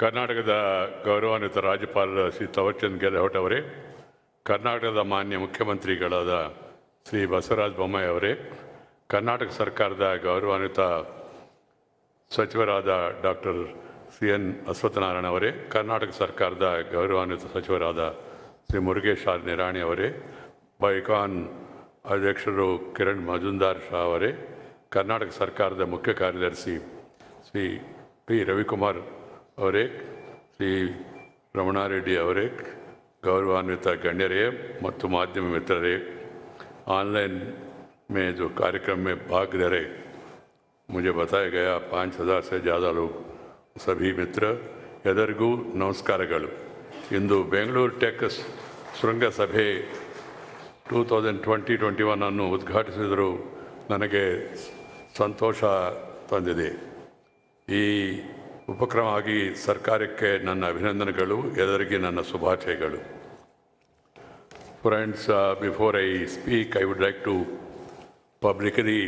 ಕರ್ನಾಟಕದ ಗೌರವಾನ್ವಿತ ರಾಜ್ಯಪಾಲ ಶ್ರೀ ಥಾವರ್ಚಂದ್ ಗೆಹ್ಲೋಟ್ ಅವರೇ, ಕರ್ನಾಟಕದ ಮಾನ್ಯ ಮುಖ್ಯಮಂತ್ರಿಗಳಾದ ಶ್ರೀ ಬಸವರಾಜ ಬೊಮ್ಮಾಯಿ ಅವರೇ, ಕರ್ನಾಟಕ ಸರ್ಕಾರದ ಗೌರವಾನ್ವಿತ ಸಚಿವರಾದ ಡಾಕ್ಟರ್ ಸಿ ಎನ್ ಅಶ್ವತ್ಥನಾರಾಯಣ ಅವರೇ, ಕರ್ನಾಟಕ ಸರ್ಕಾರದ ಗೌರವಾನ್ವಿತ ಸಚಿವರಾದ ಶ್ರೀ ಮುರುಗೇಶ್ ಆರ್ ನಿರಾಣಿ ಅವರೇ, ಬೈಕಾನ್ ಅಧ್ಯಕ್ಷರು ಕಿರಣ್ ಮಜುಂದಾರ್ ಶಾ ಅವರೇ, ಕರ್ನಾಟಕ ಸರ್ಕಾರದ ಮುಖ್ಯ ಕಾರ್ಯದರ್ಶಿ ಶ್ರೀ ಪಿ ರವಿಕುಮಾರ್ ಅವರೇ, ಶ್ರೀ ರಮಣಾರೆಡ್ಡಿ ಅವರೇ, गौरवान्वित गण्यरे ಮತ್ತು माध्यम मित्ररे, ऑनलाइन में जो कार्यक्रम में भाग ले रहे, मुझे बताया गया 5000 से ज़्यादा लोग, सभी मित्र ಎಲ್ಲರಿಗೂ ನಮಸ್ಕಾರಗಳು. ಇಂದು ಬೆಂಗಳೂರು ಟೆಕ್ ಶೃಂಗಸಭೆ 2020-21 ಅನ್ನು ಉದ್ಘಾಟಿಸಿದರು ನನಗೆ ಸಂತೋಷ ತಂದಿದೆ. ಈ ಉಪಕ್ರಮವಾಗಿ ಸರ್ಕಾರಕ್ಕೆ ನನ್ನ ಅಭಿನಂದನೆಗಳು, ಎಲ್ಲರಿಗೆ ನನ್ನ ಶುಭಾಶಯಗಳು. Friends, before I speak, I would like to publicly,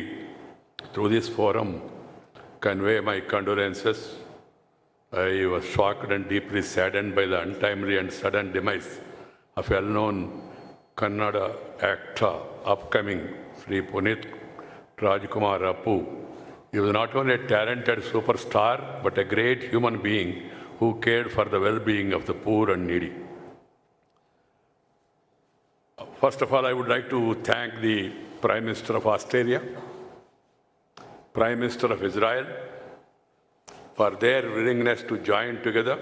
through this forum, convey my condolences. I was shocked and deeply saddened by the untimely and sudden demise of a well-known Kannada actor, upcoming Sri Punit Rajkumar Appu. He was not only a talented superstar, but a great human being who cared for the well-being of the poor and needy. First of all, I would like to thank the Prime Minister of Australia, Prime Minister of Israel, for their willingness to join together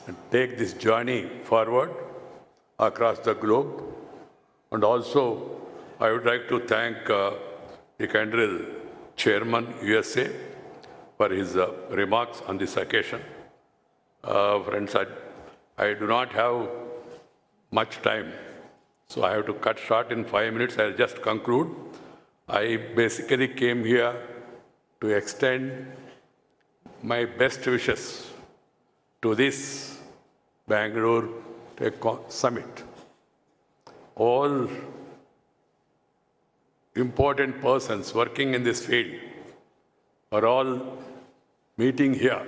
and take this journey forward across the globe. And also, I would like to thank the Kendrill Chairman, USA, for his remarks on this occasion. Friends, I do not have much time, so I have to cut short in 5 minutes. I'll just conclude. I basically came here to extend my best wishes to this Bangalore Tech Summit. All important persons working in this field are all meeting here,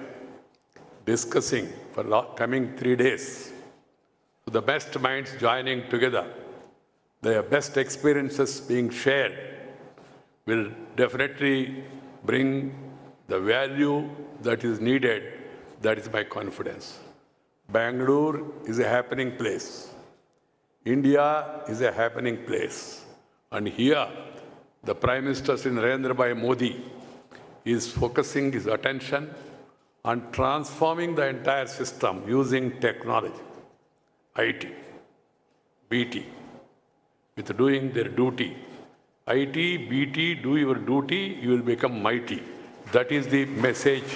discussing for the coming 3 days. The best minds joining together, their best experiences being shared, will definitely bring the value that is needed. That is my confidence. Bangalore is a happening place. India is a happening place. And here, the Prime Minister Sri Narendra Bhai Modi is focusing his attention on transforming the entire system using technology, IT, BT, with doing their duty. IT, BT, do your duty, you will become mighty. That is the message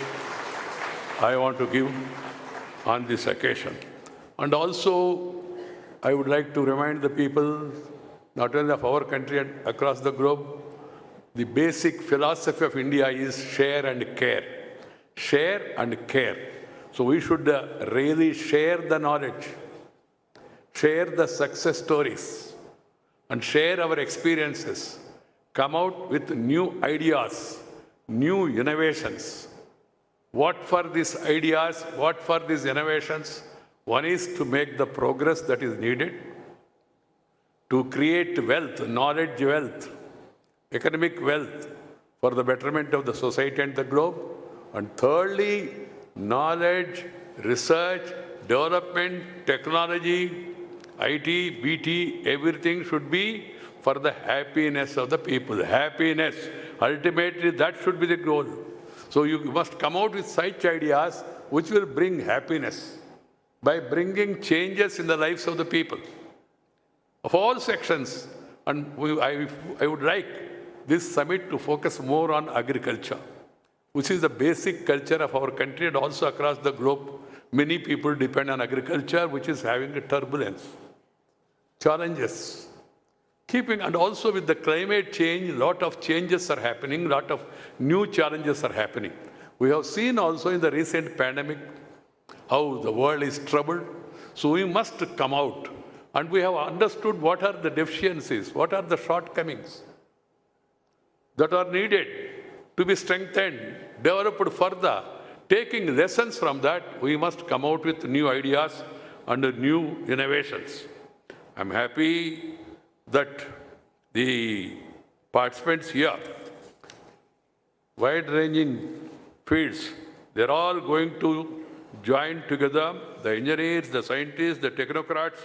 I want to give on this occasion. And also, I would like to remind the people, not only of our country and across the globe, the basic philosophy of India is share and care. Share and care. So we should really share the knowledge, share the success stories, and share our experiences. Come out with new ideas, new innovations. What for these ideas? What for these innovations? One is to make the progress that is needed, to create wealth, knowledge wealth, economic wealth for the betterment of the society and the globe. And thirdly, knowledge, research, development, technology, IT, BT, everything should be for the happiness of the people. Happiness, ultimately that should be the goal. So you must come out with such ideas which will bring happiness by bringing changes in the lives of the people of all sections. And I would like this summit to focus more on agriculture, which is the basic culture of our country and also across the globe. Many people depend on agriculture, which is having a turbulence, challenges. And also with the climate change, a lot of changes are happening, a lot of new challenges are happening. We have seen also in the recent pandemic how the world is troubled. So we must come out, and we have understood what are the deficiencies, what are the shortcomings that are needed to be strengthened, developed further, taking lessons from that, we must come out with new ideas and new innovations. I'm happy that the participants here, wide-ranging fields, they're all going to join together, the engineers, the scientists, the technocrats,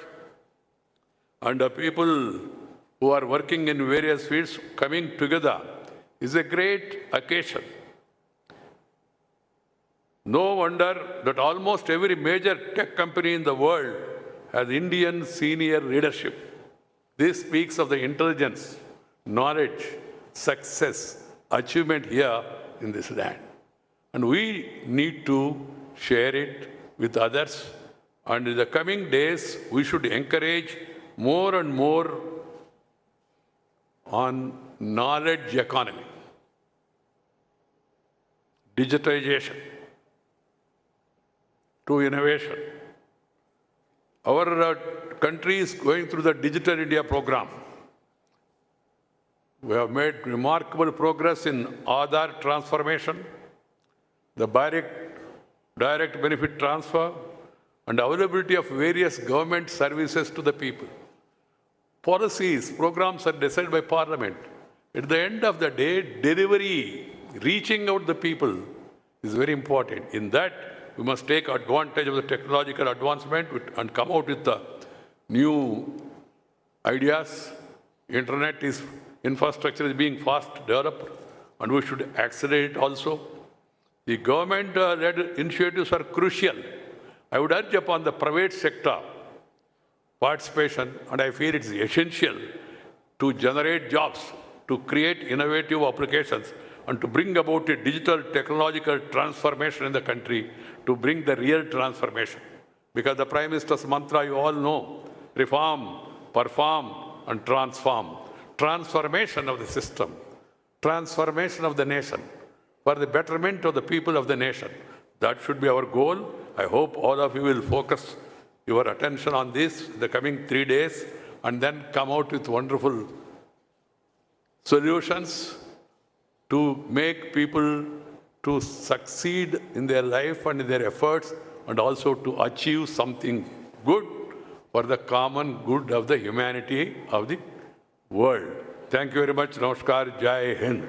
and the people who are working in various fields coming together is a great occasion. No wonder that almost every major tech company in the world has Indian senior leadership. This speaks of the intelligence, knowledge, success, achievement here in this land. And we need to share it with others. And in the coming days, we should encourage more and more on knowledge economy, digitization, to innovation. Our country is going through the Digital India program. We have made remarkable progress in Aadhaar transformation, the direct benefit transfer, and availability of various government services to the people. Policies, programs are decided by Parliament. At the end of the day, delivery, reaching out the people is very important. In that, we must take advantage of the technological advancement and come out with the new ideas. Infrastructure is being fast developed, and we should accelerate also. The government-led initiatives are crucial. I would urge upon the private sector participation, and I feel it's essential to generate jobs, to create innovative applications, and to bring about a digital technological transformation in the country, to bring the real transformation. Because the Prime Minister's mantra, you all know, reform, perform, and transform. Transformation of the system, transformation of the nation, for the betterment of the people of the nation. That should be our goal. I hope all of you will focus your attention on this in the coming 3 days and then come out with wonderful solutions to make people to succeed in their life and in their efforts, and also to achieve something good for the common good of the humanity of the world. Thank you very much. Namaskar. Jai Hind.